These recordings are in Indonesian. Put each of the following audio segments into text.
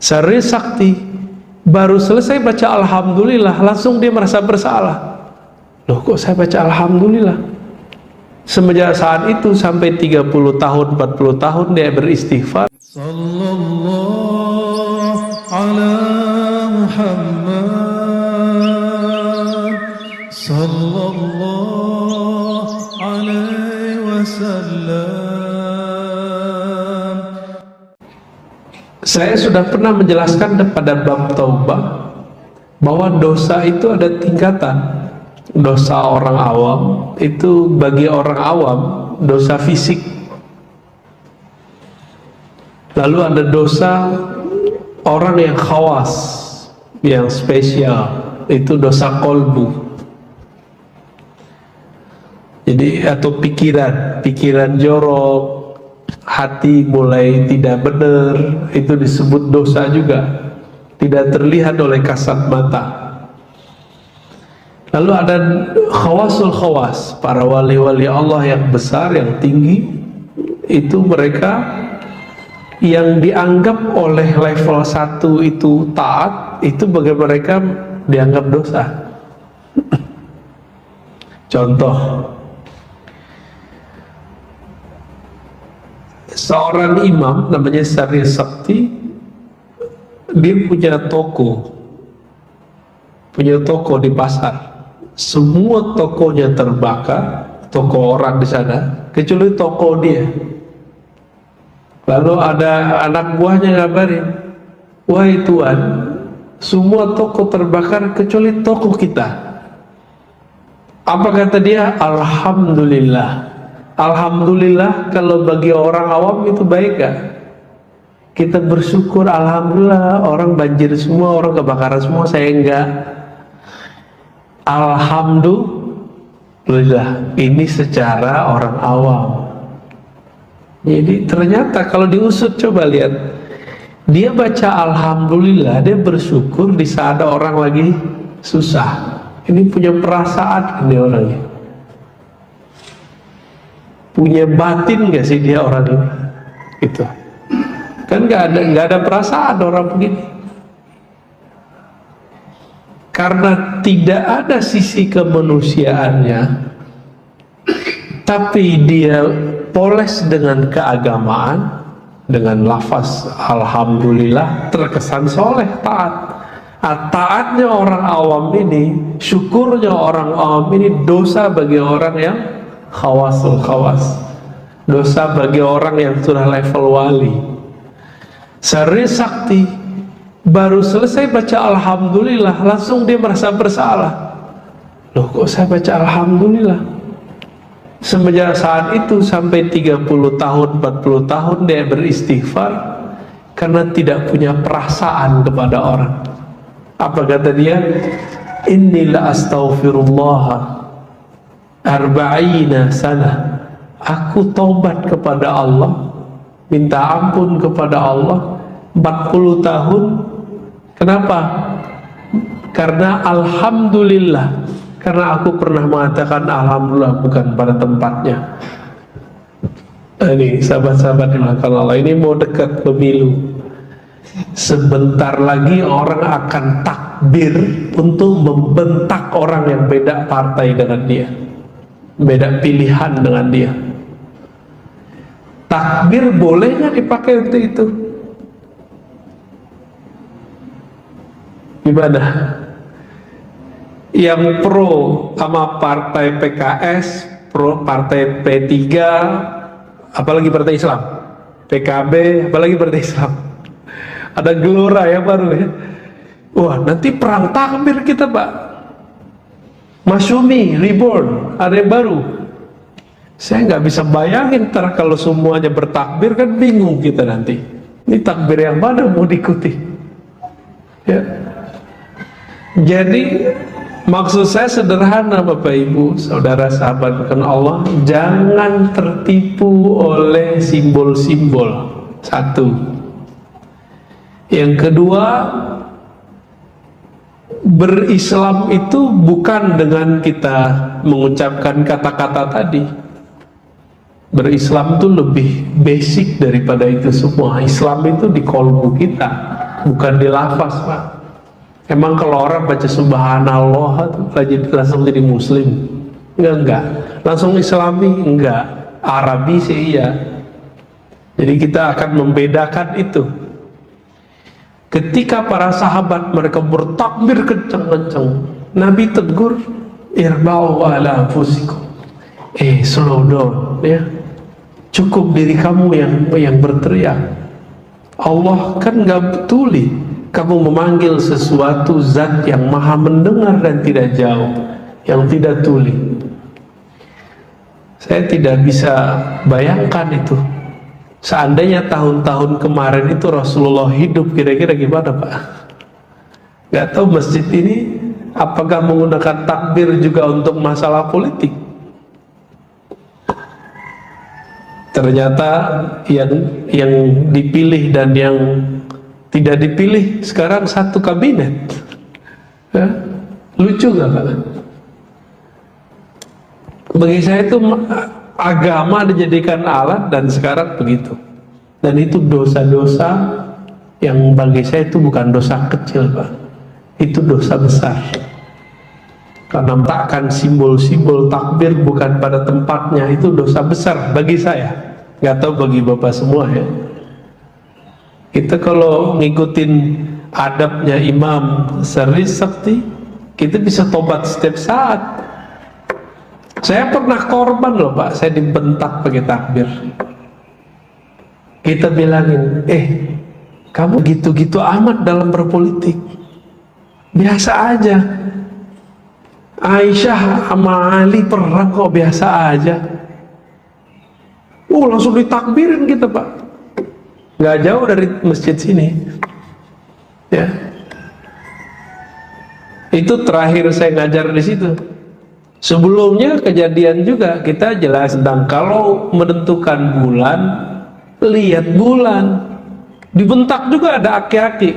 Sari sakti, baru selesai baca alhamdulillah, langsung dia merasa bersalah. Loh, kok saya baca alhamdulillah? Semenjak saat itu sampai 30 tahun, 40 tahun dia beristighfar. Sallallahu ala Muhammad Sallallahu alaihi wasallam. Saya sudah pernah menjelaskan pada bab taubah bahwa dosa itu ada tingkatan. Dosa orang awam itu bagi orang awam dosa fisik. Lalu ada dosa orang yang khawas, yang spesial, itu dosa kolbu. Jadi atau pikiran jorok, hati mulai tidak benar, itu disebut dosa juga, tidak terlihat oleh kasat mata. Lalu ada khawasul khawas, para wali-wali Allah yang besar, yang tinggi, itu mereka yang dianggap oleh level 1 itu taat, itu bagi mereka dianggap dosa. Contoh, seorang imam namanya Sari Sakti, dia punya toko di pasar. Semua tokonya terbakar, toko orang di sana, kecuali toko dia. Lalu ada anak buahnya ngabarin, wahai Tuan, semua toko terbakar kecuali toko kita. Apa kata dia? Alhamdulillah. Alhamdulillah kalau bagi orang awam itu baik gak? Kita bersyukur, alhamdulillah, orang banjir semua, orang kebakaran semua, saya enggak. Alhamdulillah, ini secara orang awam. Jadi ternyata kalau diusut, coba lihat, dia baca alhamdulillah, dia bersyukur di saat ada orang lagi susah. Ini punya perasaan ini orangnya, punya batin gak sih dia orang ini? Gitu kan, nggak ada perasaan orang begini. Karena tidak ada sisi kemanusiaannya, tapi dia poles dengan keagamaan, dengan lafaz alhamdulillah, terkesan soleh, taat. Taatnya orang awam ini, syukurnya orang awam ini dosa bagi orang yang khawasul khawas, dosa bagi orang yang sudah level wali. Sari sakti, baru selesai baca alhamdulillah, langsung dia merasa bersalah. Loh, kok saya baca alhamdulillah? Semenjak saat itu sampai 30 tahun, 40 tahun dia beristighfar karena tidak punya perasaan kepada orang. Apa kata dia? Innila astaghfirullah arba'ina sana. Aku taubat kepada Allah, minta ampun kepada Allah 40 tahun. Kenapa? Karena alhamdulillah, karena aku pernah mengatakan alhamdulillah bukan pada tempatnya. Ini sahabat-sahabat dimakan Allah, ini mau dekat pemilu, sebentar lagi orang akan takbir untuk membentak orang yang beda partai dengan dia, beda pilihan dengan dia. Takbir boleh nggak dipakai untuk itu? Gimana? Yang pro sama partai PKS, pro partai P3, apalagi partai Islam, PKB, apalagi partai Islam, ada gelora ya baru ya. Wah, nanti perang takbir kita, Pak. Masyumi, Reborn, ada yang baru. Saya nggak bisa bayangin ntar kalau semuanya bertakbir, kan bingung kita nanti. Ini takbir yang mana mau diikuti? Ya. Jadi maksud saya sederhana, Bapak Ibu, saudara sahabat bukan Allah, jangan tertipu oleh simbol-simbol. Satu. Yang kedua, berislam itu bukan dengan kita mengucapkan kata-kata tadi. Berislam itu lebih basic daripada itu semua. Islam itu di kolbu kita. bukan di lafaz, Pak. Emang kalau orang baca subhanallah langsung jadi muslim? Enggak. Langsung islami? Enggak. Arabi sih iya. Jadi kita akan membedakan itu. Ketika para sahabat mereka bertakbir kencang-kencang, Nabi tegur, irba'u ala anfusikum. Slow down, ya. Cukup diri kamu yang berteriak. Allah kan gak betuli kamu memanggil sesuatu zat yang maha mendengar dan tidak jauh, yang tidak tuli. Saya tidak bisa bayangkan itu. Seandainya tahun-tahun kemarin itu Rasulullah hidup, kira-kira gimana, Pak? Gak tahu masjid ini apakah menggunakan takbir juga untuk masalah politik. Ternyata yang dipilih dan yang tidak dipilih sekarang satu kabinet. Lucu gak, Pak? Bagi saya itu agama dijadikan alat dan sekarang begitu. Dan itu dosa-dosa yang bagi saya itu bukan dosa kecil, Pak. Itu dosa besar. Karena meletakkan simbol-simbol takbir bukan pada tempatnya, itu dosa besar bagi saya. Gak tahu bagi Bapak semua ya. Kita kalau ngikutin adabnya Imam Sari Sakti, kita bisa tobat setiap saat. Saya pernah korban loh, Pak. Saya dibentak pakai takbir. Kita bilangin, kamu gitu-gitu amat dalam berpolitik. Biasa aja. Aisyah sama Ali perang kok biasa aja. Langsung ditakbirin kita, Pak. Nggak jauh dari masjid sini. Ya. Itu terakhir saya ngajar di situ. Sebelumnya kejadian juga kita jelas tentang kalau menentukan bulan, lihat bulan. Dibentak juga ada aki-aki.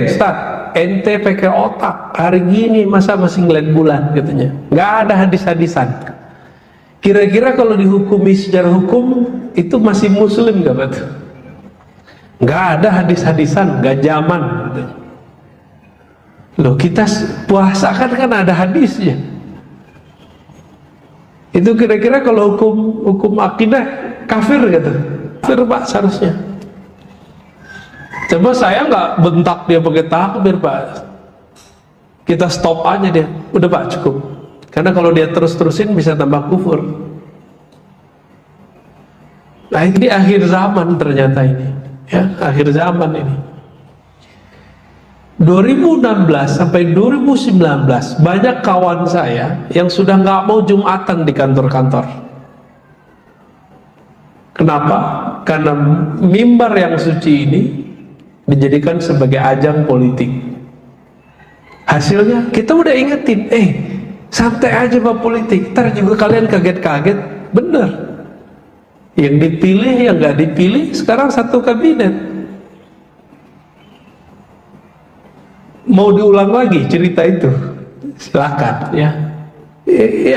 Ustaz, ente pakai otak, hari gini masa masih ngeliat bulan katanya. Nggak ada hadis-hadisan. Kira-kira kalau dihukumi secara hukum itu masih muslim nggak, betul? Nggak ada hadis-hadisan, nggak zaman. Loh, kita puasa kan ada hadisnya. Itu kira-kira kalau hukum akidah kafir gitu. Kafir, Pak, seharusnya. Coba saya nggak bentak dia pakai takbir, Pak. Kita stop aja dia. Udah, Pak, cukup. Karena kalau dia terus-terusin bisa tambah kufur. Nah, ini akhir zaman ternyata ini. Ya, akhir zaman ini. 2016 sampai 2019 banyak kawan saya yang sudah nggak mau Jumatan di kantor-kantor. Kenapa? Karena mimbar yang suci ini dijadikan sebagai ajang politik. Hasilnya kita udah ingetin, santai aja Pak politik, ntar juga kalian kaget-kaget. Bener, yang dipilih yang nggak dipilih sekarang satu kabinet. Mau diulang lagi cerita itu, silakan ya.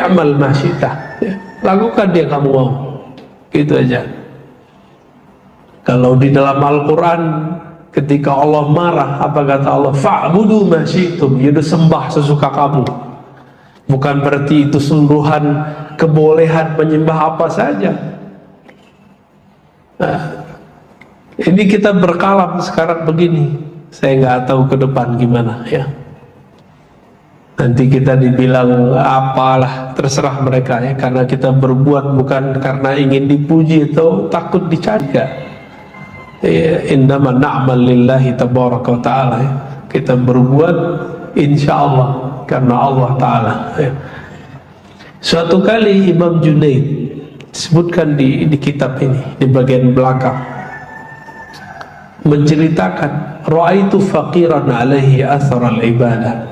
Amal masyitah, ya. Lakukan dia kamu mau, gitu aja. Kalau di dalam Al-Quran ketika Allah marah, apa kata Allah? Fa'budu masyitum, yaitu sembah sesuka kamu. Bukan berarti itu sungguhan kebolehan menyembah apa saja. Nah, ini kita berkalam sekarang begini. Saya nggak tahu ke depan gimana ya. Nanti kita dibilang apalah, terserah mereka ya. Karena kita berbuat bukan karena ingin dipuji atau takut dicari ya. Innama na'mal lillahi tabaraka wa ta'ala ya. Kita berbuat insya Allah karena Allah Ta'ala ya. Suatu kali Imam Junaid disebutkan di kitab ini, di bagian belakang, menceritakan ra'aitu faqiran alaihi athar al-ibadah.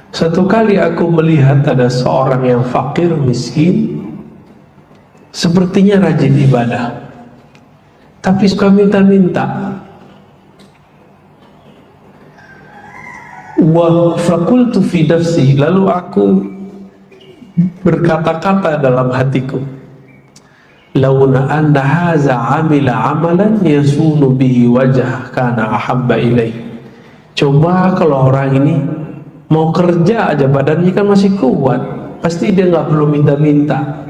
Satu kali aku melihat ada seorang yang fakir, miskin, sepertinya rajin ibadah, tapi suka minta-minta. Wa fakultu fi nafsi, lalu aku berkata-kata dalam hatiku, launa anna haza amila amalan yasunu bihi wajah kana ahabba ilaih. Coba kalau orang ini mau kerja aja badannya kan masih kuat, pasti dia nggak perlu minta-minta.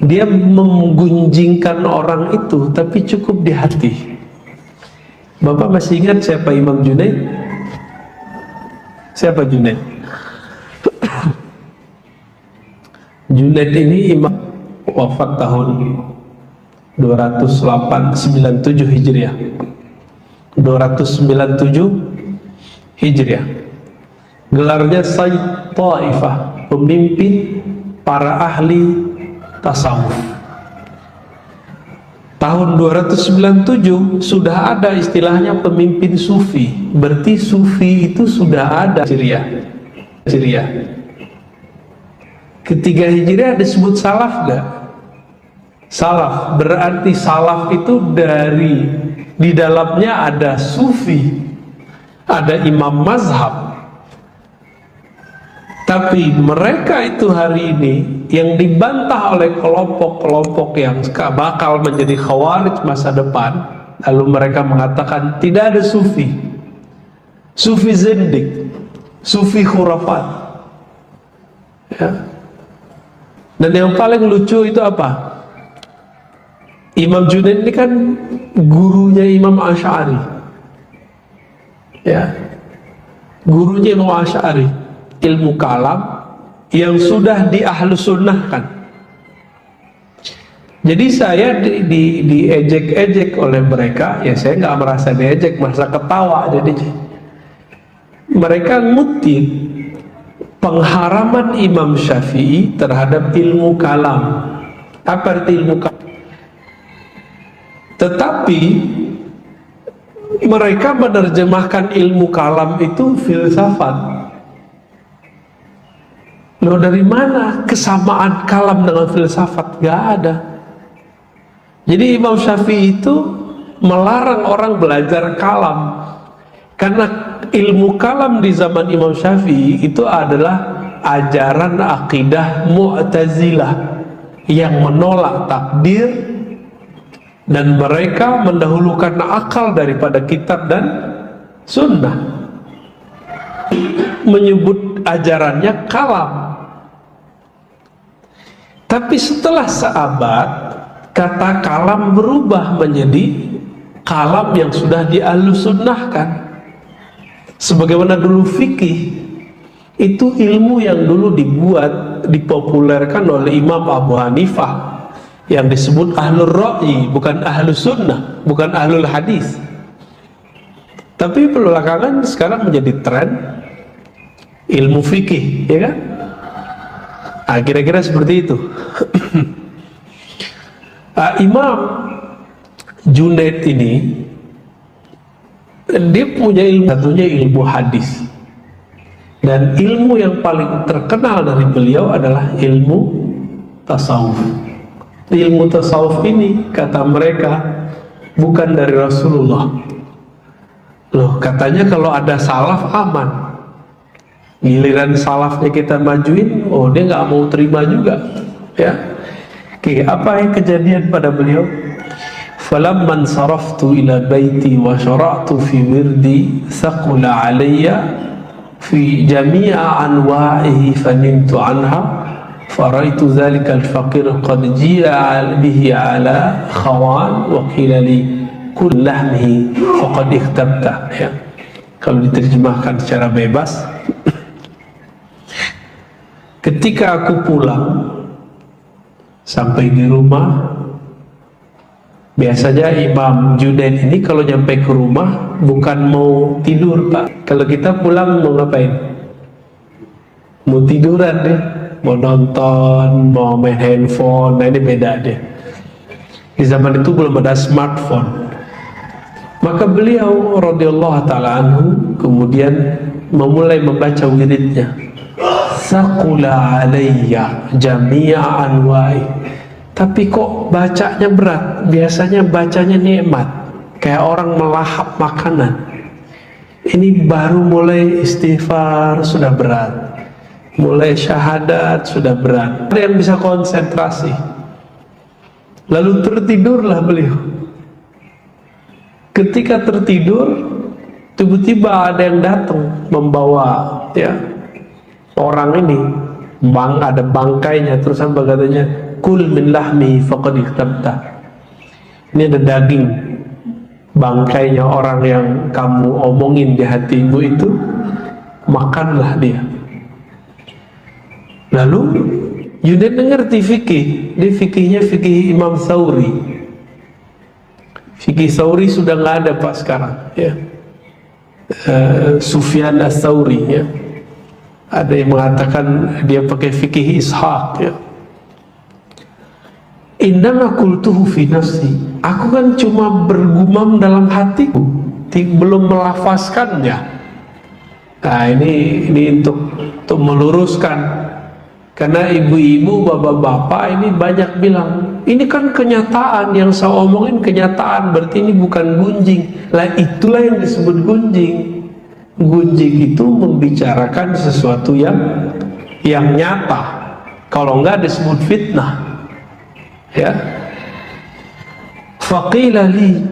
Dia menggunjingkan orang itu, tapi cukup di hati. Bapak masih ingat siapa Imam Junaid? Siapa Junaid? Junaid ini imam wafat tahun 297 Hijriah. 297 Hijriah. Gelarnya Sayyid Taifah, pemimpin para ahli tasawuf. Tahun 297 sudah ada istilahnya pemimpin sufi. Berarti sufi itu sudah ada Hijriah. Ketiga Hijriah disebut salaf gak? Salaf, berarti salaf itu dari di dalamnya ada sufi, ada imam mazhab. Tapi mereka itu hari ini yang dibantah oleh kelompok-kelompok yang bakal menjadi khawarij masa depan. Lalu mereka mengatakan tidak ada sufi, sufi zindik, sufi khurafat, ya. Dan yang paling lucu itu apa? Imam Junaid ini kan gurunya Imam Asy'ari, ya, gurunya Imam Asy'ari, ilmu kalam yang sudah di ahlu sunnahkan. Jadi saya diejek-ejek oleh mereka, ya saya nggak merasa diejek, merasa ketawa. Jadi mereka ngutip pengharaman Imam Syafi'i terhadap ilmu kalam. Apa arti ilmu kalam? Tetapi mereka menerjemahkan ilmu kalam itu filsafat. Loh, dari mana kesamaan kalam dengan filsafat? Gak ada. Jadi Imam Syafi'i itu melarang orang belajar kalam, karena ilmu kalam di zaman Imam Syafi'i itu adalah ajaran akidah Mu'tazilah yang menolak takdir, dan mereka mendahulukan akal daripada kitab dan sunnah, menyebut ajarannya kalam. Tapi setelah seabad, kata kalam berubah menjadi kalam yang sudah dialusunnahkan. Sebagaimana dulu fikih itu ilmu yang dulu dipopulerkan oleh Imam Abu Hanifah, yang disebut ahlul ra'yi, bukan ahlus sunnah, bukan ahlul hadis. Tapi belakangan sekarang menjadi tren ilmu fikih, ya kan? Nah, kira-kira seperti itu. Imam Junaid ini dia punya ilmu, satunya ilmu hadis, dan ilmu yang paling terkenal dari beliau adalah ilmu tasawuf. Ilmu tasawuf ini kata mereka bukan dari Rasulullah. Loh, katanya kalau ada salaf aman, giliran salafnya kita majuin, oh dia nggak mau terima juga, ya. Oke, apa yang kejadian pada beliau? Falamman saraftu ila baiti wa syara'tu fi wirdi thaqula alayya fi jami'a anwa'ihi fanimtu anha faraitu dhalika al-faqir qad ji'a bihi ala khawan wa qila li kull lahmihi faqad ikhtabta, ya. Kalau diterjemahkan secara bebas, ketika aku pulang sampai di rumah, biasanya Imam Junaid ini kalau nyampe ke rumah bukan mau tidur, Pak. Kalau kita pulang mau ngapain? Mau tiduran deh, mau nonton, mau main handphone. Nah, ini beda deh. Di zaman itu belum ada smartphone. Maka beliau radhiyallahu ta'ala anhu kemudian memulai membaca wiridnya. Thaqula alayya jami'a anwa'i. Tapi kok bacanya berat? Biasanya bacanya nikmat, kayak orang melahap makanan. Ini baru mulai istighfar sudah berat, mulai syahadat sudah berat. Ada yang bisa konsentrasi. Lalu tertidurlah beliau. Ketika tertidur, tiba-tiba ada yang datang membawa orang ini, ada bangkainya. Terus apa katanya? Kul min lahmi faqad ikhtabta. Ini ada daging bangkainya orang yang kamu omongin di hatimu itu, makanlah dia. Lalu Junaid mengerti fikih. Dia fikihnya fikih Imam Tsauri. Fikih Tsauri sudah nggak ada Pak sekarang, ya. Sufyan Ats-Tsauri, ya. Ada yang mengatakan dia pakai fikih Ishaq, ya. Innama qultuhu fi nafsi. Aku kan cuma bergumam dalam hatiku, belum melafazkannya. Nah, ini untuk meluruskan. Karena ibu-ibu, bapak-bapak ini banyak bilang, ini kan kenyataan, yang saya omongin kenyataan, berarti ini bukan gunjing. Lah itulah yang disebut gunjing. Gunjing itu membicarakan sesuatu yang nyata. Kalau enggak disebut fitnah. Ya. Faqila li,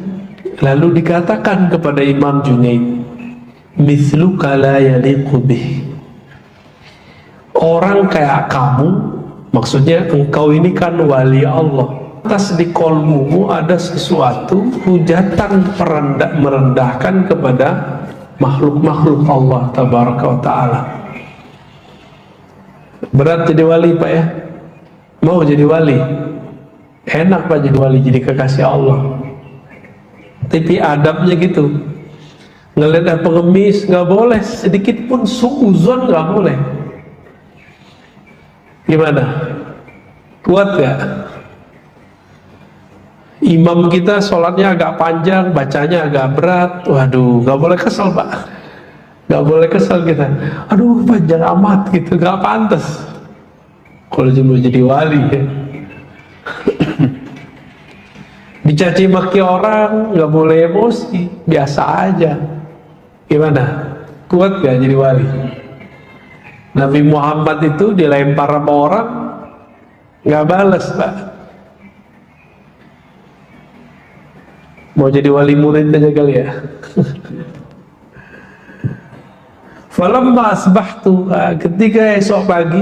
lalu dikatakan kepada Imam Junaid, mithluka la yaliqu bih. Orang kayak kamu, maksudnya engkau ini kan wali Allah, atas di kolbumu ada sesuatu hujatan merendahkan kepada makhluk-makhluk Allah tabaraka wa ta'ala. Berat jadi wali Pak ya? Mau jadi wali? Enak Pak jadi wali, jadi kekasih Allah. Tapi adabnya gitu, ngelihat pengemis nggak boleh, sedikit pun suuzon nggak boleh. Gimana? Kuat gak? Imam kita sholatnya agak panjang, bacanya agak berat. Waduh, gak boleh kesel Pak. Gak boleh kesel kita. Aduh, panjang amat gitu, gak pantas. Kalau cuma jadi wali ya. Dicaci maki orang, gak boleh emosi, biasa aja. Gimana? Kuat gak jadi wali? Nabi Muhammad itu dilempar sama orang, nggak balas Pak. Mau jadi wali murid aja kali ya. Falamma asbahtu, ketika esok pagi,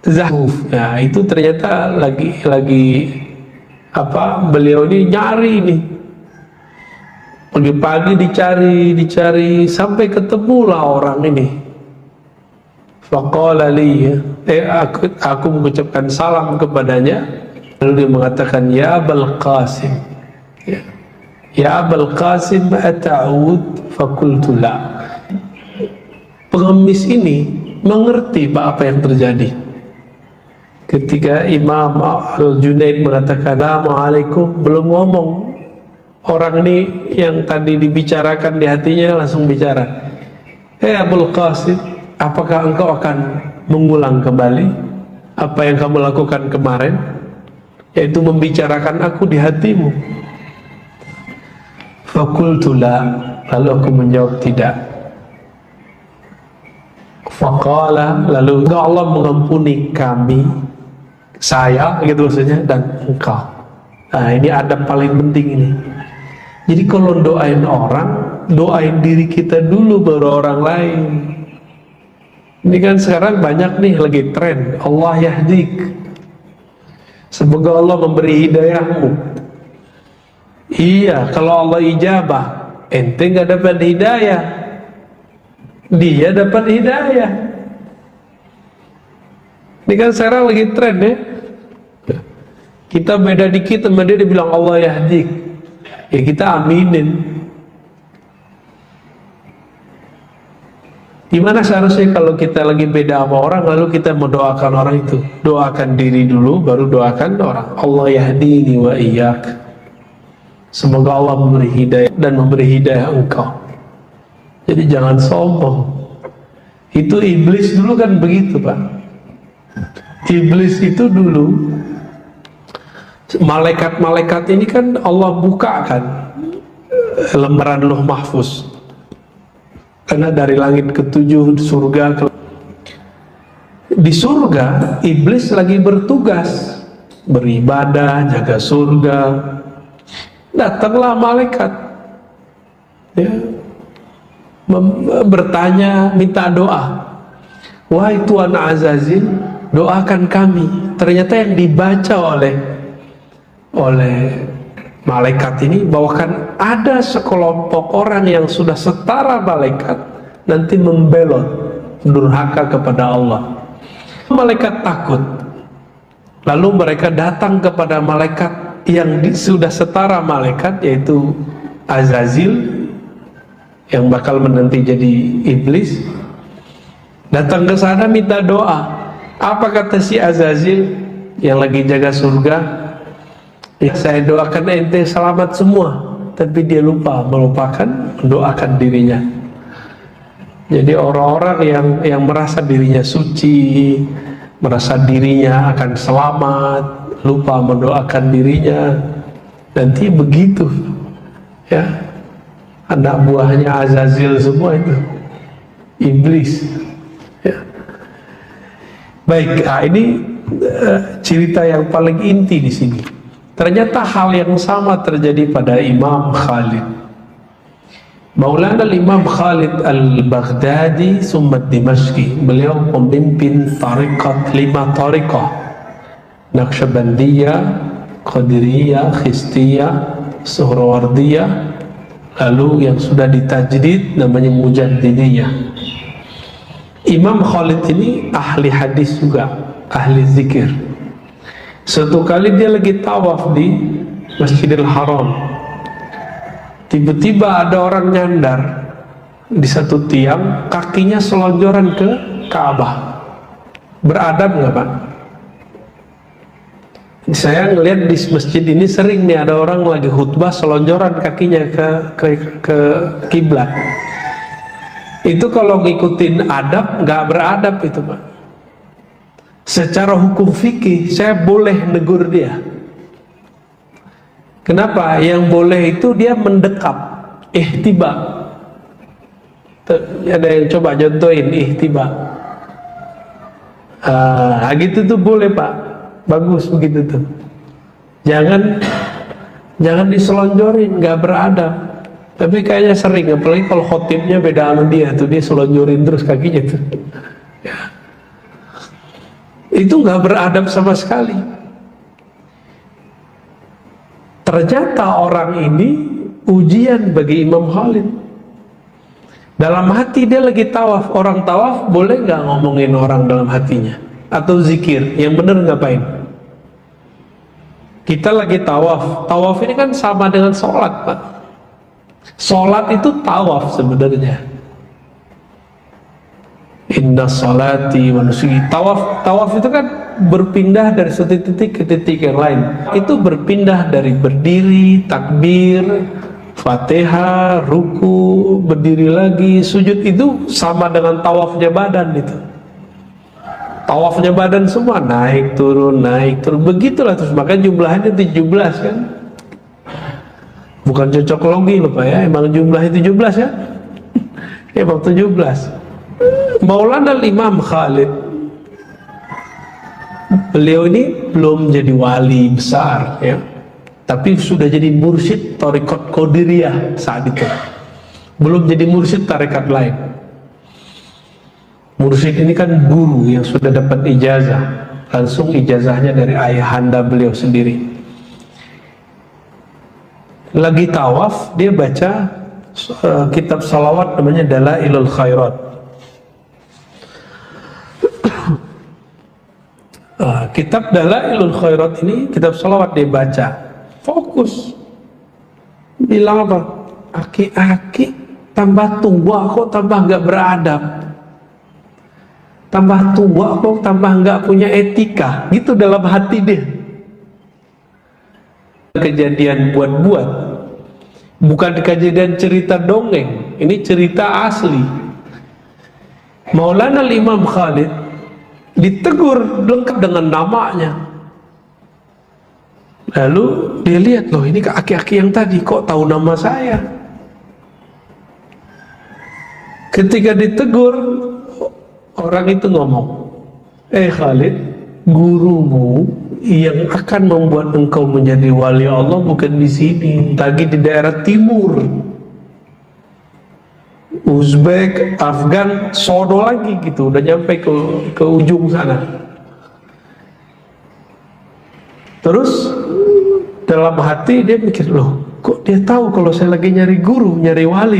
Zahuf, nah itu ternyata lagi beliau ini nyari ini. Pagi-pagi dicari sampai ketemulah orang ini. Faqala li, aku mengucapkan salam kepadanya. Lalu dia mengatakan, ya Abul Qasim, ya Abul Qasim ata'ud? Fakultu la. Pengemis ini mengerti Pak apa yang terjadi. Ketika Imam Al-Junaid mengatakan Assalamualaikum, belum ngomong, orang ini yang tadi dibicarakan di hatinya langsung bicara, Abul Qasim, apakah engkau akan mengulang kembali apa yang kamu lakukan kemarin, yaitu membicarakan aku di hatimu? Fakultu la, lalu aku menjawab tidak. Faqala, lalu Allah mengampuni kami, saya gitu maksudnya, dan engkau. Nah ini adab paling penting ini. Jadi kalau doain orang, doain diri kita dulu baru orang lain. Ini kan sekarang banyak nih lagi tren, Allah yahdik, semoga Allah memberi hidayahmu. Iya, kalau Allah ijabah, ente nggak dapat hidayah, dia dapat hidayah. Ini kan sekarang lagi tren ya. Kita beda dikit sama dia bilang Allah yahdik, ya kita aminin. Gimana seharusnya kalau kita lagi beda sama orang, lalu kita mendoakan orang itu? Doakan diri dulu, baru doakan orang. Allah yahdini wa iyyak, semoga Allah memberi hidayah dan memberi hidayah engkau. Jadi jangan sombong. Itu iblis dulu kan begitu Pak. Iblis itu dulu, malaikat-malaikat ini kan Allah bukakan lembaran Lauh Mahfuz, karena dari langit ke-7 surga Di surga, iblis lagi bertugas, beribadah, jaga surga. Datanglah malaikat, ya, bertanya, minta doa. Wahai Tuan Azazil, doakan kami. Ternyata yang dibaca oleh malaikat ini bahwa ada sekelompok orang yang sudah setara malaikat nanti membelot, durhaka kepada Allah. Malaikat takut, lalu mereka datang kepada malaikat yang sudah setara malaikat, yaitu Azazil yang bakal menanti jadi iblis. Datang ke sana minta doa. Apa kata si Azazil yang lagi jaga surga? Ya, saya doakan ente selamat semua, tapi dia melupakan mendoakan dirinya. Jadi orang-orang yang merasa dirinya suci, merasa dirinya akan selamat, lupa mendoakan dirinya, nanti begitu, ya, anak buahnya Azazil semua itu, iblis. Ya. Baik, ini cerita yang paling inti di sini. Ternyata hal yang sama terjadi pada Imam Khalid. Maulana Imam Khalid al-Baghdadi summa Dimashqi, beliau pemimpin tariqat 5 tariqah, Naqsyabandiyah, Qadiriyah, Khistiyah, Suhrawardiyah, lalu yang sudah ditajdid namanya Mujaddidiyah. Imam Khalid ini ahli hadis juga, ahli zikir. Suatu kali dia lagi tawaf di Masjidil Haram, tiba-tiba ada orang nyandar di satu tiang, kakinya selonjoran ke Ka'bah. Beradab nggak Pak? Saya ngelihat di masjid ini sering nih ada orang lagi khutbah selonjoran kakinya ke kiblat. Itu kalau ngikutin adab nggak beradab itu Pak. Secara hukum fikih saya boleh negur dia. Kenapa? Yang boleh itu dia mendekap, ihtiba. Ada yang coba contohin ihtiba. Gitu tuh boleh Pak, bagus begitu tuh. Jangan diselonjorin, nggak beradab. Tapi kayaknya sering, apalagi kalau khotibnya beda sama dia tuh, dia selonjorin terus kakinya tuh. Ya. Itu nggak beradab sama sekali. Ternyata orang ini ujian bagi Imam Khalid. Dalam hati dia lagi tawaf. Orang tawaf boleh nggak ngomongin orang dalam hatinya? Atau zikir? Yang benar ngapain? Kita lagi tawaf. Tawaf ini kan sama dengan sholat Pak. Sholat itu tawaf sebenarnya. Inna salati wa nusuki. Tawaf itu kan berpindah dari satu titik ke titik yang lain. Itu berpindah dari berdiri, takbir, Fatihah, ruku, berdiri lagi, sujud. Itu sama dengan tawafnya badan itu. Tawafnya badan semua naik turun. Begitulah terus, makanya jumlahnya 17 kan. Bukan cocok logi loh Pak ya, emang jumlahnya 17 ya. Emang 17. Maulana Imam Khalid, beliau ini belum jadi wali besar ya, tapi sudah jadi mursyid tarekat Qadiriyah saat itu. Belum jadi mursyid tarekat lain. Mursyid ini kan guru yang sudah dapat ijazah, langsung ijazahnya dari ayahanda beliau sendiri. Lagi tawaf, dia baca kitab salawat namanya Dalailul Khairat. Kitab Dalailul Khairat ini, kitab salawat dia baca, fokus. Bilang apa? Aki-aki tambah tua kok tambah nggak beradab, tambah tua kok tambah nggak punya etika, gitu dalam hati dia. Kejadian buat-buat, bukan kejadian cerita dongeng, ini cerita asli. Maulana Imam Khalid ditegur lengkap dengan namanya. Lalu dia lihat, loh ini aki-aki yang tadi kok tahu nama saya. Ketika ditegur, orang itu ngomong, Khalid, gurumu yang akan membuat engkau menjadi wali Allah bukan di sini, lagi di daerah timur, Uzbek, Afgan, sono lagi gitu, udah nyampe ke ujung sana. Terus dalam hati dia mikir, loh kok dia tahu kalau saya lagi nyari guru, nyari wali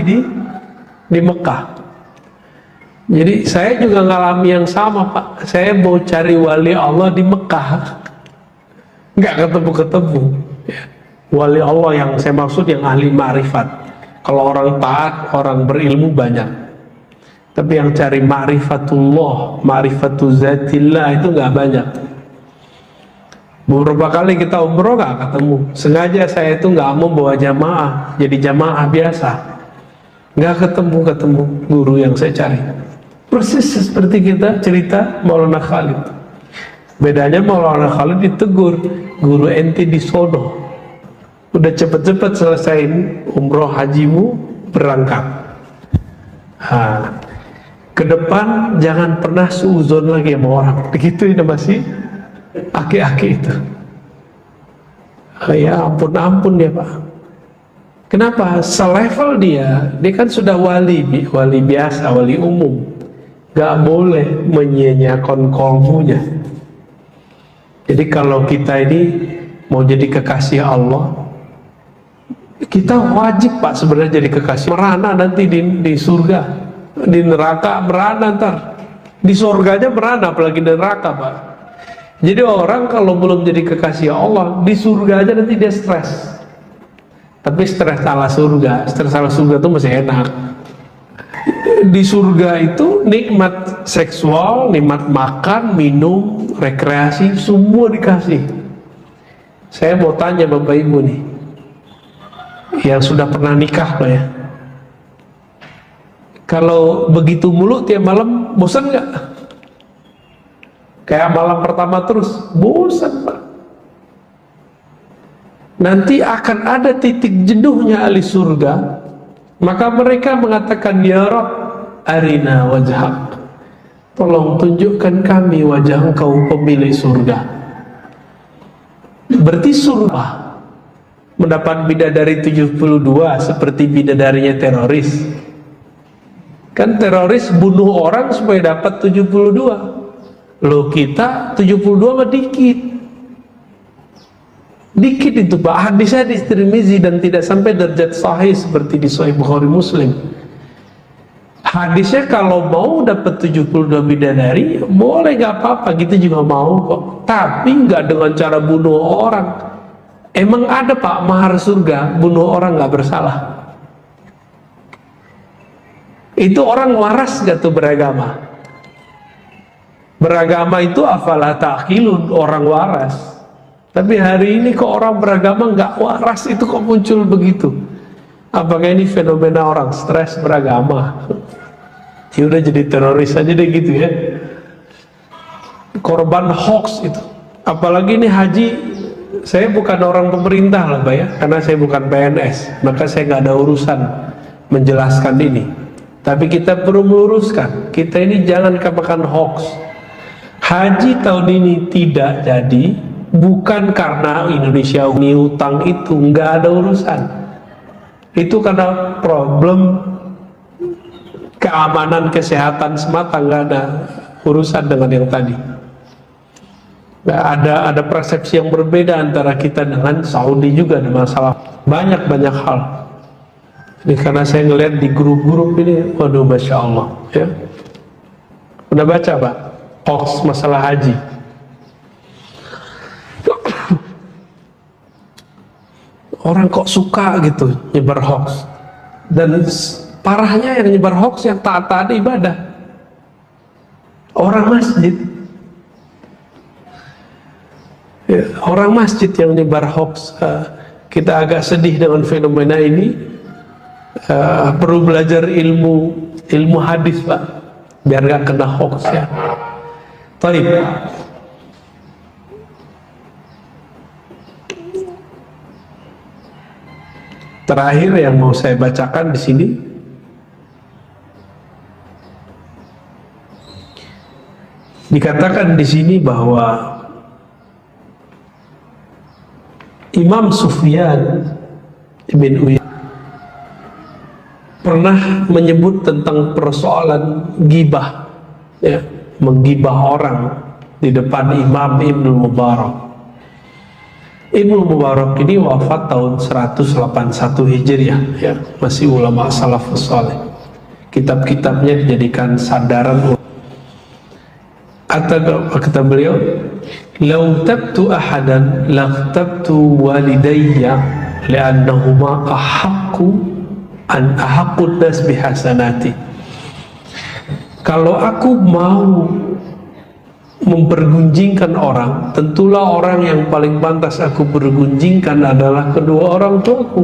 di Mekah. Jadi saya juga ngalami yang sama, Pak. Saya mau cari wali Allah di Mekah, nggak ketemu-ketemu. Wali Allah yang saya maksud yang ahli ma'rifat. Kalau orang taat, orang berilmu banyak. Tapi yang cari ma'rifatullah, ma'rifatul zatillah itu nggak banyak. Beberapa kali kita umroh nggak ketemu. Sengaja saya itu nggak mau bawa jamaah, jadi jamaah biasa. Nggak ketemu guru yang saya cari. Persis seperti kita cerita Maulana Khalid. Bedanya Maulana Khalid ditegur, guru ente di sono. Udah cepet-cepet selesain umroh hajimu, berangkat. Ke depan jangan pernah suuzon lagi sama orang. Begitu ini masih aki-aki itu. Ya ampun dia, Pak. Kenapa? Selevel dia kan sudah wali biasa, wali umum. Gak boleh menyia-nyiakan kolbunya. Jadi kalau kita ini mau jadi kekasih Allah, kita wajib, Pak, sebenarnya jadi kekasih. Merana nanti di surga, di neraka merana ntar. Di surganya merana, apalagi di neraka, Pak. Jadi orang kalau belum jadi kekasih Allah, di surga aja nanti dia stres. Tapi stres ala surga itu masih enak. Di surga itu nikmat seksual, nikmat makan, minum, rekreasi, semua dikasih. Saya mau tanya Bapak Ibu nih, yang sudah pernah nikah Pak ya, kalau begitu mulu tiap malam, bosan nggak? Kayak malam pertama terus, bosan Pak. Nanti akan ada titik jenuhnya ahli surga. Maka mereka mengatakan, ya Rabb, arina wajhak. Tolong tunjukkan kami wajah engkau pemilik surga. Berarti surga mendapat bidadari 72 seperti bidadarinya teroris. Kan teroris bunuh orang supaya dapat 72. Loh kita 72 mah dikit. Dikit itu Pak, hadisnya di Tirmizi dan tidak sampai derajat sahih seperti di Sahih Bukhari Muslim. Hadisnya kalau mau dapat 72 bidadari, boleh gak apa-apa, kita juga mau kok. Tapi nggak dengan cara bunuh orang. Emang ada Pak mahar surga, bunuh orang gak bersalah. Itu orang waras gak tuh beragama? Beragama itu afala ta'qilun, orang waras. Tapi hari ini kok orang beragama nggak waras, itu kok muncul begitu? Apakah ini fenomena orang stres beragama? Ya udah jadi teroris aja deh gitu ya. Korban hoax itu. Apalagi ini haji, saya bukan orang pemerintah lah Pak ya, karena saya bukan PNS, maka saya nggak ada urusan menjelaskan ini. Tapi kita perlu meluruskan, kita ini jangan kemakan hoax. Haji tahun ini tidak jadi bukan karena Indonesia ini utang, itu nggak ada urusan. Itu karena problem keamanan kesehatan semata, nggak ada urusan dengan yang tadi. Nah, ada persepsi yang berbeda antara kita dengan Saudi, juga ada masalah banyak hal. Ini karena saya ngeliat di grup-grup ini, waduh Masya Allah ya. Udah baca Pak hoax masalah haji? Orang kok suka gitu nyebar hoax, dan parahnya yang nyebar hoax yang taat-taat ibadah, orang masjid ya, orang masjid yang nyebar hoax. Kita agak sedih dengan fenomena ini. Perlu belajar ilmu hadis Pak, biar gak kena hoax ya. Taib. Terakhir yang mau saya bacakan di sini, Dikatakan di sini bahwa Imam Sufyan bin Uyainah pernah menyebut tentang persoalan gibah, ya, menggibah orang di depan Imam Ibnu Mubarak. Ibnu Mubarak ini wafat tahun 181 Hijriah, ya, masih ulama salafus saleh. Kitab-kitabnya dijadikan sandaran. Kata beliau, "Lau tabtu ahadan laqtabtu walidayya li'annahuma ahaqqun nas bihasanati." Kalau aku mau mempergunjingkan orang, tentulah orang yang paling pantas aku bergunjingkan adalah kedua orang tuaku.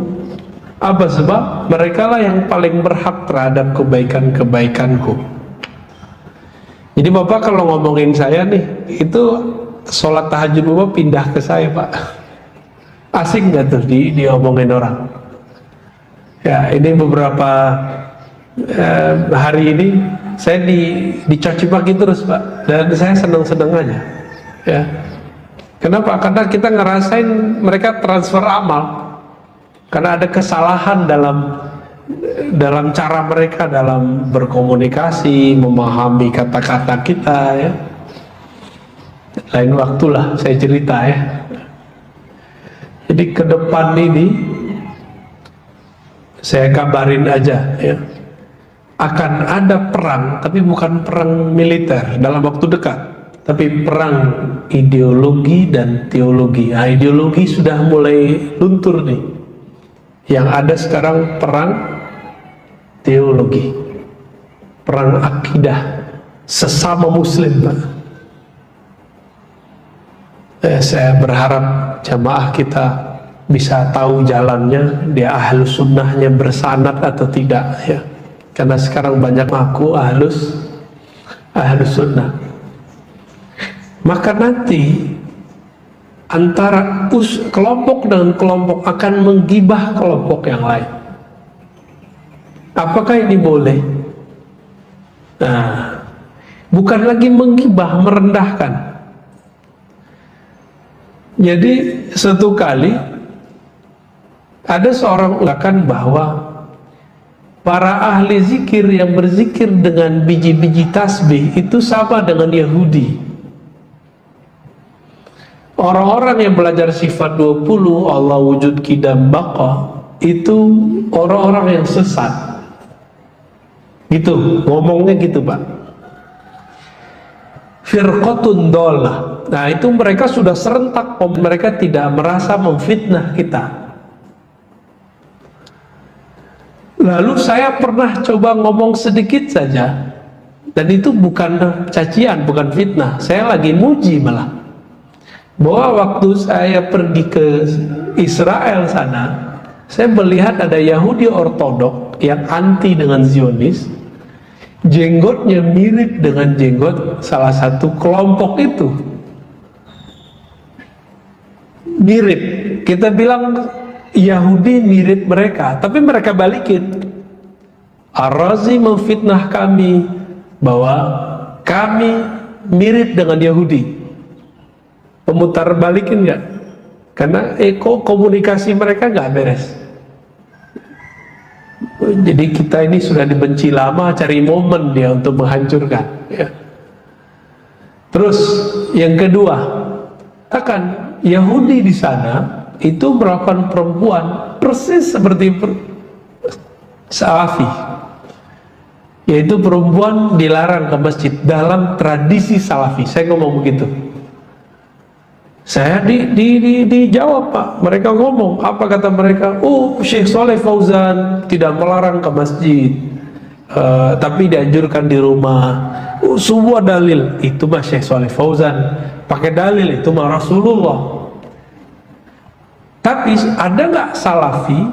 Apa sebab? Mereka lah yang paling berhak terhadap kebaikan-kebaikanku. Jadi Bapak kalau ngomongin saya nih, itu sholat tahajud Bapak pindah ke saya, Pak. Asing gak tuh diomongin orang? Ya, ini beberapa hari ini saya dicaci maki terus, Pak, dan saya senang-senang aja, ya. Kenapa? Karena kita ngerasain mereka transfer amal, karena ada kesalahan dalam cara mereka dalam berkomunikasi, memahami kata-kata kita, ya. Lain waktulah saya cerita, ya. Jadi ke depan ini saya kabarin aja, ya, akan ada perang, tapi bukan perang militer dalam waktu dekat, tapi perang ideologi dan teologi. Nah, ideologi sudah mulai luntur nih. Yang ada sekarang perang teologi, perang akidah sesama muslim, Pak. Saya berharap jamaah kita bisa tahu jalannya, dia ahlus sunnahnya bersanad atau tidak, ya. Karena sekarang banyak ngaku ahlus sunnah. Maka nanti antara kelompok dengan kelompok akan menggibah kelompok yang lain. Apakah ini boleh? Nah, bukan lagi menggibah, merendahkan. Jadi suatu kali ada seorang ulakan bahwa para ahli zikir yang berzikir dengan biji-biji tasbih itu sama dengan Yahudi. Orang-orang yang belajar sifat 20, Allah wujud qidam baqa, itu orang-orang yang sesat. Gitu, ngomongnya gitu, Pak. Firqatun dolah. Nah, itu mereka sudah serentak, mereka tidak merasa memfitnah kita. Lalu saya pernah coba ngomong sedikit saja, dan itu bukan cacian, bukan fitnah. Saya lagi muji malah, bahwa waktu saya pergi ke Israel sana, saya melihat ada Yahudi ortodok yang anti dengan Zionis, jenggotnya mirip dengan jenggot salah satu kelompok itu. Mirip, kita bilang Yahudi mirip mereka, tapi mereka balikin. Ar-Razi memfitnah kami bahwa kami mirip dengan Yahudi. Pemutar balikin nggak? Karena komunikasi mereka nggak beres. Jadi kita ini sudah dibenci lama, cari momen dia untuk menghancurkan, ya. Terus yang kedua, akan Yahudi di sana itu melakukan perempuan persis seperti Salafi, yaitu perempuan dilarang ke masjid dalam tradisi Salafi. Saya ngomong begitu. Saya dijawab, Pak. Mereka ngomong, apa kata mereka? Oh, Syekh Saleh Fauzan tidak melarang ke masjid, tapi dianjurkan di rumah. Semua dalil itu mah Syekh Saleh Fauzan, pakai dalil itu mah Rasulullah. Tapi ada nggak Salafi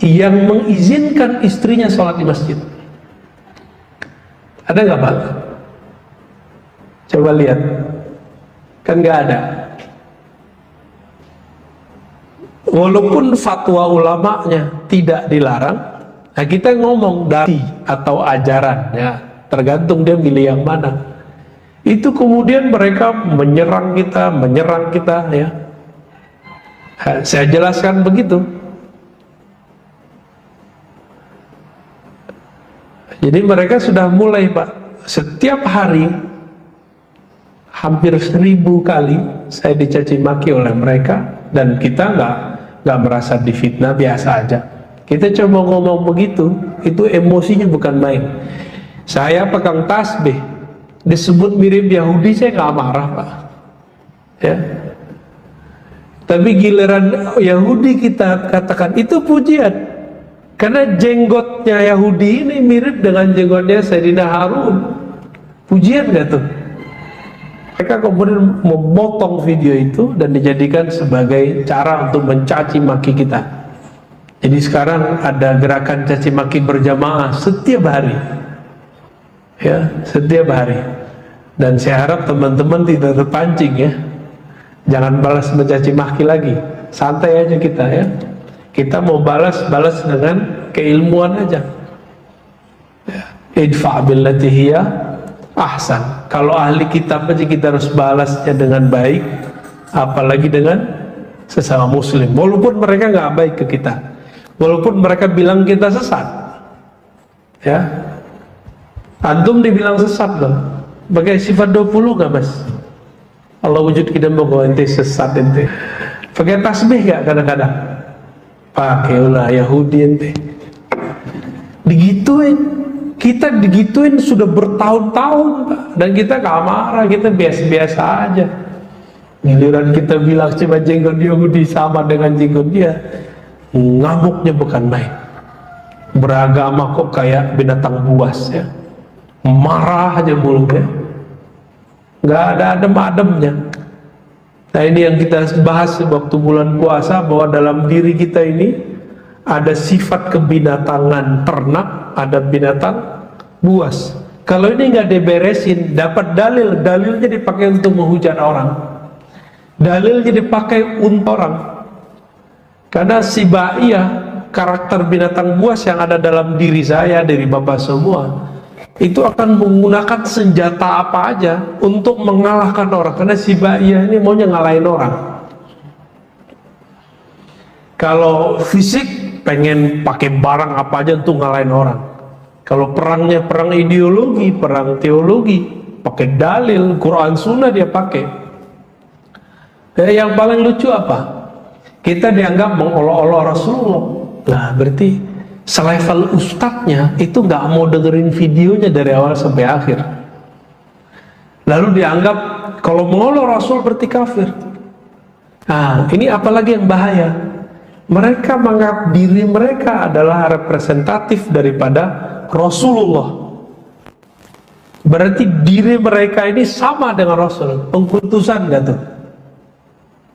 yang mengizinkan istrinya sholat di masjid? Ada nggak, Pak? Coba lihat, kan nggak ada. Walaupun fatwa ulamanya tidak dilarang, nah kita ngomong dari atau ajaran, ya tergantung dia milih yang mana. Itu kemudian mereka menyerang kita ya. Saya jelaskan begitu. Jadi mereka sudah mulai, Pak, setiap hari hampir 1000 kali saya dicaci maki oleh mereka, dan kita nggak merasa difitnah, biasa aja. Kita coba ngomong begitu, itu emosinya bukan main. Saya pegang tasbih, disebut mirip Yahudi, saya nggak marah, Pak. Ya. Tapi giliran Yahudi kita katakan itu pujian, karena jenggotnya Yahudi ini mirip dengan jenggotnya Sayyidina Harun. Pujian nggak tuh? Mereka kemudian memotong video itu dan dijadikan sebagai cara untuk mencaci maki kita. Jadi sekarang ada gerakan caci maki berjamaah setiap hari, ya, setiap hari. Dan saya harap teman-teman tidak terpancing ya. Jangan balas mencaci maki lagi, santai aja kita ya. Kita mau balas dengan keilmuan aja. Idfa billati hiya ahsan. Kalau ahli kitab aja kita harus balasnya dengan baik, apalagi dengan sesama muslim. Walaupun mereka nggak baik ke kita, walaupun mereka bilang kita sesat, ya. Antum dibilang sesat loh. Pakai sifat 20 nggak, Mas? Allah wujud kita mau ente sesat ente. Pakai tasbih gak kadang-kadang? Pakai ulah Yahudi ente. Digituin, kita digituin sudah bertahun-tahun, Pak. Dan kita gak marah, kita biasa-biasa aja. Giliran kita bilang coba jenggot Yahudi sama dengan jenggot dia, ngamuknya bukan main. Beragama kok kayak binatang buas ya. Marah aja mulutnya, nggak ada adem-ademnya. Nah ini yang kita bahas waktu bulan puasa, bahwa dalam diri kita ini ada sifat kebinatangan ternak, ada binatang buas. Kalau ini nggak diberesin, dapat dalilnya dipakai untuk menghujat orang, dalilnya dipakai untuk orang. Karena sibaiyah, karakter binatang buas yang ada dalam diri saya, dari Bapak semua, itu akan menggunakan senjata apa aja untuk mengalahkan orang. Karena si Ba'iyah ini maunya ngalahin orang. Kalau fisik pengen pakai barang apa aja untuk ngalahin orang. Kalau perangnya perang ideologi, perang teologi, pakai dalil, Quran Sunnah dia pakai. Yang paling lucu apa? Kita dianggap mengolok-olok Rasulullah. Nah berarti selevel ustadznya itu nggak mau dengerin videonya dari awal sampai akhir. Lalu dianggap kalau mengolok Rasul berarti kafir. Nah ini apalagi yang bahaya. Mereka menganggap diri mereka adalah representatif daripada Rasulullah. Berarti diri mereka ini sama dengan Rasul. Pengkultusan nggak tuh?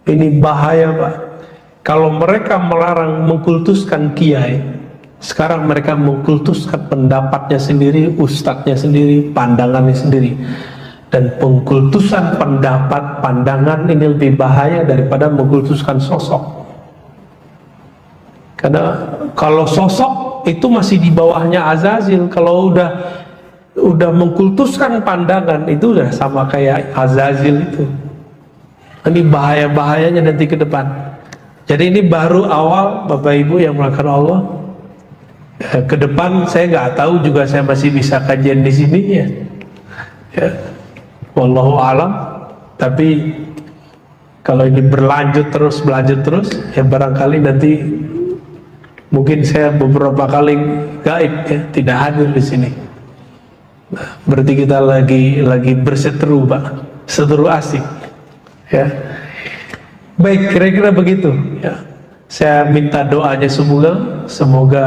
Ini bahaya, Pak. Kalau mereka melarang mengkultuskan kiai, sekarang mereka mengkultuskan pendapatnya sendiri, ustadznya sendiri, pandangannya sendiri. Dan pengkultusan pendapat, pandangan ini lebih bahaya daripada mengkultuskan sosok. Karena kalau sosok itu masih di bawahnya Azazil. Kalau udah mengkultuskan pandangan, itu udah sama kayak Azazil itu. Ini bahaya-bahayanya nanti ke depan. Jadi ini baru awal, Bapak Ibu yang melakukan Allah. Ke depan saya nggak tahu juga, saya masih bisa kajian di sini ya. Wallahu alam. Tapi kalau ini berlanjut terus ya barangkali nanti mungkin saya beberapa kali gaib ya, tidak hadir di sini. Nah, berarti kita lagi berseteru, Pak, seteru asik ya. Baik, kira-kira begitu ya. Saya minta doanya semoga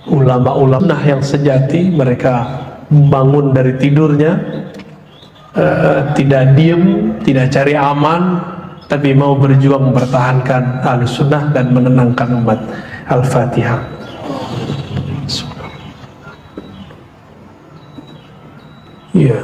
ulama-ulama yang sejati, mereka bangun dari tidurnya, tidak diem, tidak cari aman, tapi mau berjuang mempertahankan Ahlussunnah dan menenangkan umat. Al-Fatihah. Iya.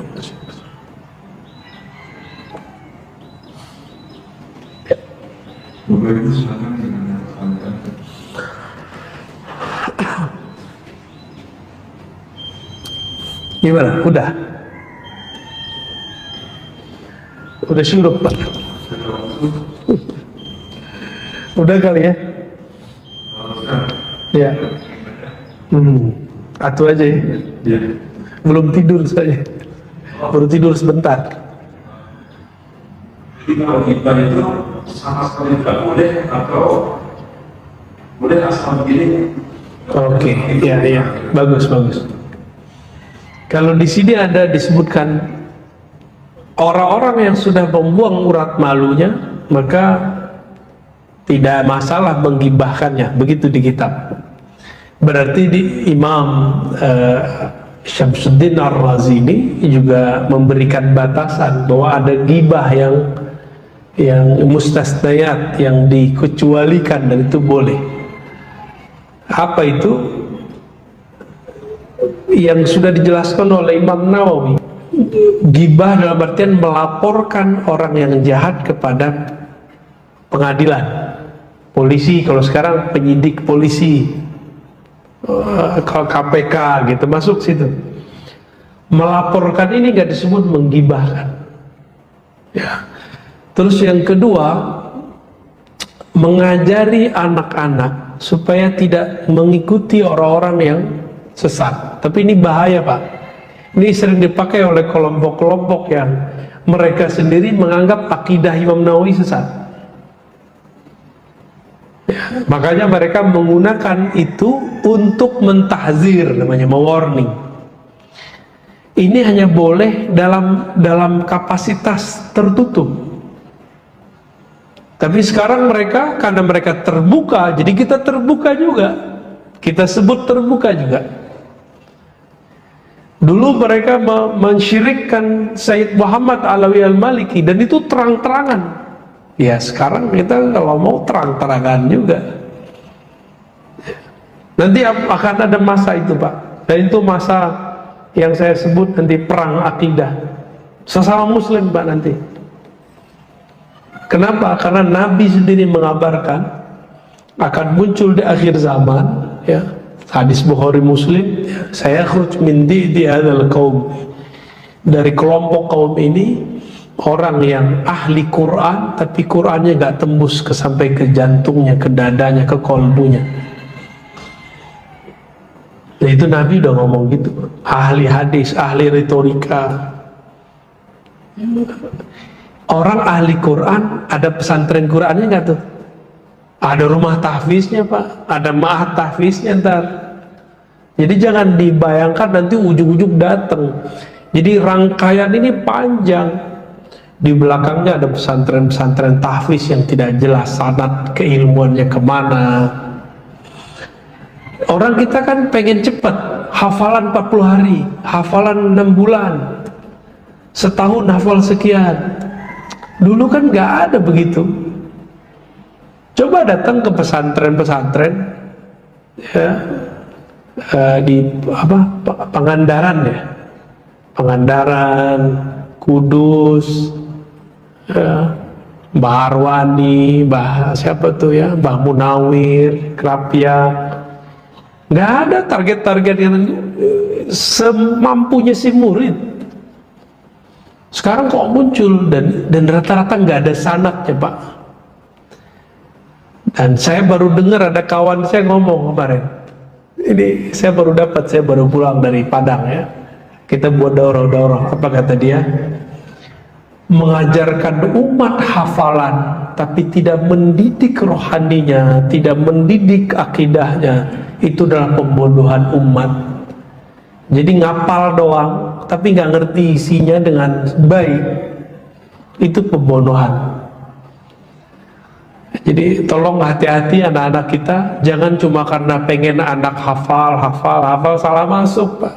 Gimana? Udah? Udah syuruk Pak. Udah kali ya? Ya. Atu aja ya. Belum tidur saya. Baru tidur sebentar. Jadi kalau kita itu sama sekali tidak boleh atau boleh asal begini. Oke, ya, bagus. Kalau di sini ada disebutkan orang-orang yang sudah membuang urat malunya, maka tidak masalah menggibahkannya, begitu di kitab. Berarti di Imam Syamsuddin Ar-Razi ini juga memberikan batasan bahwa ada gibah yang mustasnayat, yang dikecualikan, dan itu boleh. Apa itu? Yang sudah dijelaskan oleh Imam Nawawi. Gibah dalam artian melaporkan orang yang jahat kepada pengadilan, polisi, kalau sekarang penyidik polisi, kalau KPK gitu, masuk situ. Melaporkan ini nggak disebut menggibahkan. Ya. Terus yang kedua, mengajari anak-anak supaya tidak mengikuti orang-orang yang sesat. Tapi ini bahaya Pak. Ini sering dipakai oleh kelompok-kelompok yang mereka sendiri menganggap akidah Imam Nawawi sesat. Ya, makanya mereka menggunakan itu untuk mentahzir, namanya mewarning. Ini hanya boleh dalam kapasitas tertutup. Tapi sekarang mereka, karena mereka terbuka, jadi kita terbuka juga. Kita sebut terbuka juga. Dulu mereka mensyirikkan Sayyid Muhammad Alawi Al-Maliki, dan itu terang-terangan. Ya sekarang kita kalau mau terang-terangan juga. Nanti akan ada masa itu Pak. Dan itu masa yang saya sebut nanti perang akidah. Sesama muslim Pak nanti. Kenapa? Karena Nabi sendiri mengabarkan akan muncul di akhir zaman, ya, hadis Bukhari Muslim, ya, saya khruj min di hadzal qaum, dari kelompok kaum ini orang yang ahli Quran tapi Qurannya nggak tembus sampai ke jantungnya, ke dadanya, ke kolbunya. Nah itu Nabi udah ngomong gitu. Ahli hadis, ahli retorika. Orang ahli Quran, ada pesantren Qurannya nggak tuh? Ada rumah tahfiznya Pak, ada ma'had tahfiznya ntar. Jadi jangan dibayangkan nanti ujung-ujung datang. Jadi rangkaian ini panjang. Di belakangnya ada pesantren-pesantren tahfiz yang tidak jelas sanad keilmuannya kemana. Orang kita kan pengen cepat, hafalan 40 hari, hafalan 6 bulan, setahun hafal sekian. Dulu kan nggak ada begitu. Coba datang ke pesantren-pesantren, ya, di Pangandaran ya, Pangandaran, Kudus, ya, Mbah Arwani, Mbah siapa tuh ya, Mbah Munawir, Krapia. Nggak ada target-target yang semampunya si murid. Sekarang kok muncul dan rata-rata nggak ada sanadnya Pak. Dan saya baru dengar ada kawan saya ngomong kemarin. Ini saya baru dapat, saya baru pulang dari Padang ya. Kita buat daurah-daurah. Apa kata dia? Mengajarkan umat hafalan, tapi tidak mendidik rohaninya, tidak mendidik akidahnya, itu adalah pembodohan umat. Jadi ngapal doang, tapi nggak ngerti isinya dengan baik, itu pembodohan. Jadi tolong hati-hati anak-anak kita, jangan cuma karena pengen anak hafal salah masuk Pak.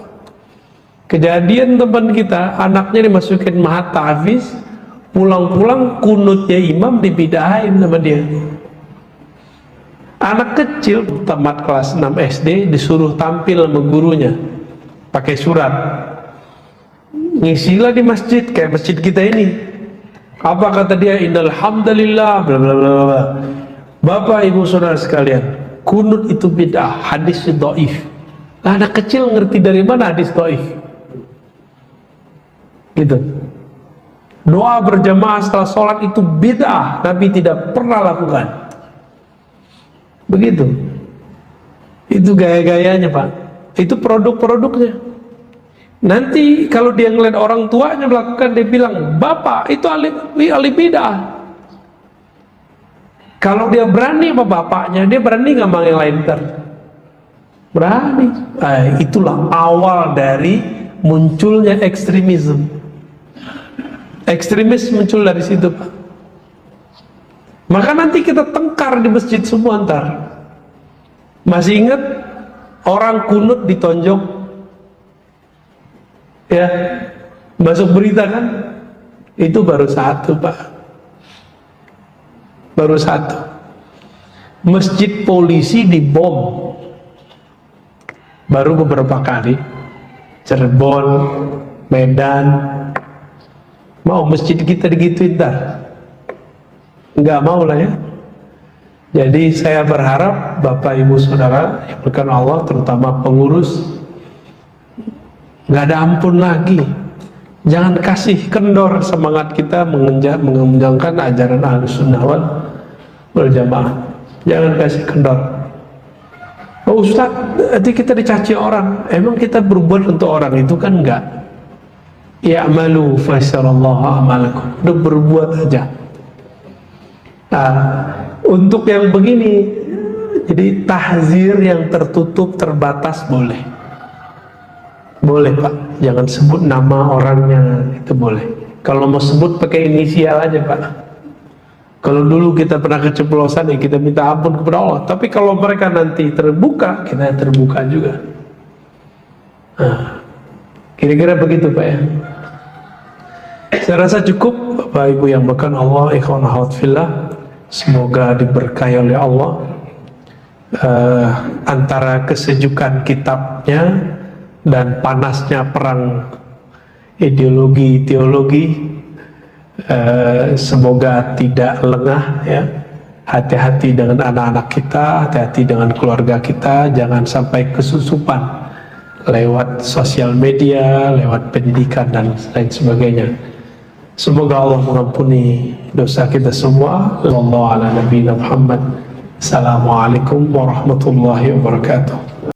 Kejadian teman kita, anaknya dimasukin ma'had tahfiz, pulang-pulang kunutnya imam dibidahin sama dia. Anak kecil tamat kelas 6 SD disuruh tampil sama gurunya pakai surat, ngisilah di masjid kayak masjid kita ini. Apa kata dia? Innal hamdalillah bla bla bla bla. Bapak ibu saudara sekalian, kunut itu bid'ah, hadis dhaif. Lah anak kecil ngerti dari mana hadis dhaif? Gitu. Doa berjamaah setelah sholat itu bid'ah, Nabi tidak pernah lakukan. Begitu. Itu gaya-gayanya Pak. Itu produk-produknya. Nanti kalau dia ngeliat orang tuanya melakukan, dia bilang, bapak itu ahli bid'ah. Kalau dia berani sama bapaknya, dia berani nggak sama yang lain ntar? Berani. Itulah awal dari munculnya ekstremisme. Ekstremis muncul dari situ Pak. Maka nanti kita tengkar di masjid semua ntar. Masih ingat orang kunut ditonjok? Ya, masuk berita kan? Itu baru satu Pak. Baru satu. Masjid polisi dibom. Baru beberapa kali. Cirebon, Medan. Mau masjid kita digituin ntar? Enggak mau lah ya. Jadi saya berharap Bapak Ibu Saudara yang berkenan Allah, terutama pengurus, nggak ada ampun lagi. Jangan kasih kendor semangat kita mengenjangkan ajaran Ahlussunnah wal Jamaah. Jangan kasih kendor. Oh Ustaz, nanti kita dicaci orang. Emang kita berbuat untuk orang itu kan enggak? Ya'malu fasyarallahu a'malakum. Udah berbuat aja. Nah, untuk yang begini, jadi tahzir yang tertutup, terbatas boleh. Boleh Pak, jangan sebut nama orangnya, itu boleh. Kalau mau sebut pakai inisial aja Pak. Kalau dulu kita pernah keceplosan ya kita minta ampun kepada Allah. Tapi kalau mereka nanti terbuka, kita terbuka juga. Nah, kira-kira begitu Pak ya. Saya rasa cukup Bapak Ibu yang berkenan Allah, ikhwan akhwat fillah. Semoga diberkahi oleh Allah. Antara kesejukan kitabnya dan panasnya perang ideologi teologi, semoga tidak lengah ya. Hati-hati dengan anak-anak kita, hati-hati dengan keluarga kita, jangan sampai kesusupan lewat sosial media, lewat pendidikan dan lain sebagainya. Semoga Allah mengampuni dosa kita semua. Sallallahu ala nabiyina Muhammad. Assalamualaikum warahmatullahi wabarakatuh.